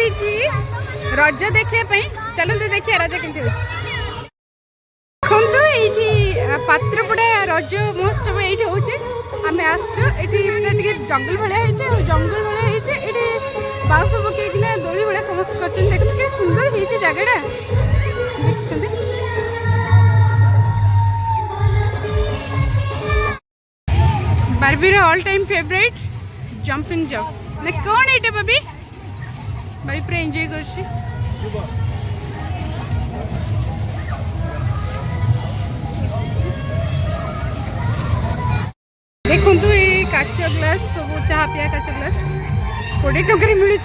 आसी रज देखिए चलते देखिए रज के देखते ये पात्रपड़ा रज महोत्सव ये हूँ आम आसटे जंगल भाया जंगल भाया ये बाउंस पकईकिना दोली भाया समस्त कर देखते सुंदर हो जगटा देखते बार्बीर all time favourite jumping jump ना कौन ये बबी भाई पूरा एंजॉय कर देखु ये काच ग्लास सब चाह पिया काच ग्लास 20 टकर मिलूँ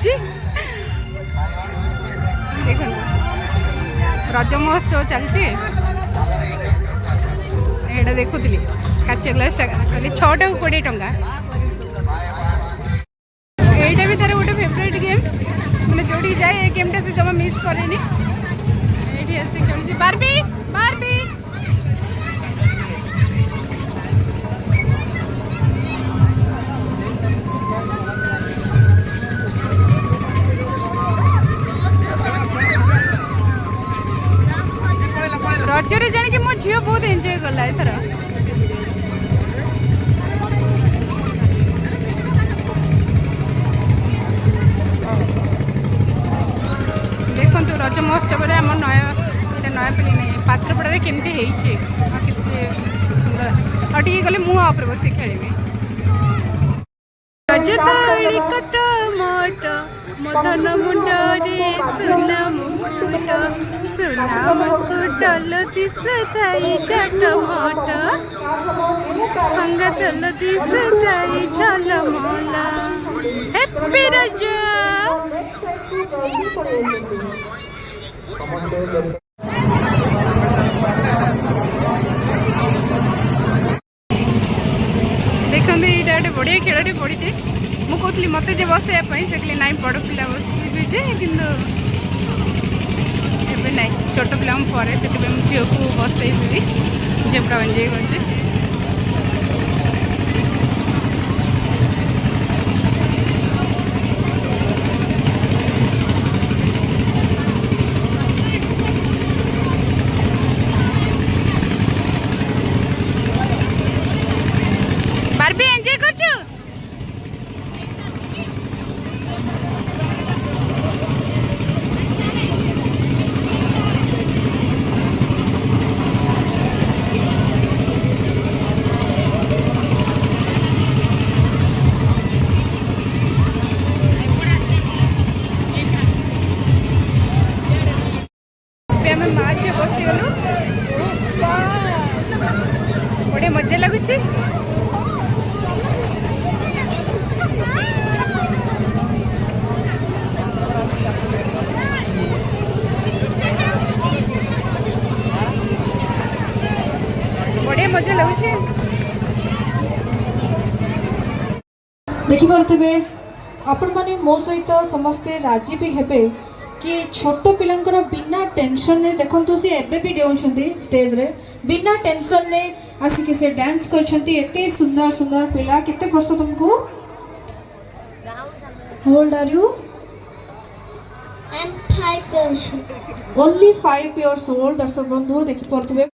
देख रज महोत्सव चलती ये देखुली काच ग्लास कहली 6 टा 20 टंका यहीटा भी तार गोटे फेवरेट गेम मैंने जोड़ी जाए ये गेमटा से जमा मिस करेनि ये खेलुची बार्बी बार्बी रजरे जाने कि मो झील बहुत एंजॉय कला एथर देखु रज महोत्सव आम नयापल्ली नहीं पात्रपड़ा केमती होते सुंदर और टे गले मुझे बस खेली रज तली कट मट मदन मुंडरे सुना मुकुट सुना मुकुट लतिस थाई चटमट संगत लतिस थाई झलमला हैप्पी रज देखते यहाँ गोटे बढ़िया खेलटे पड़ी मुझे कहती मत बसवाई से कहली ना बड़ पिला बसबे कि ना छोट पिला से झील को बसई झील पूरा एंजॉय कर बार्बी एंजॉय कर बसीगलु बड़े मजा लगुच बड़े मजा लगुच देखिपे आपण माने मो सहित समस्ते राजी भी हेबे कि छोट पिलांकर बिना टेंशन ने देखंतु से एबे भी डेउछंती स्टेज रे बिना टेंशन ने आसिक से डांस करछंती एते सुंदर सुंदर पिला केते वर्ष तुमको how old are you I'm 5 years old. Only 5 years old दर्शक बंधु देखि परथबे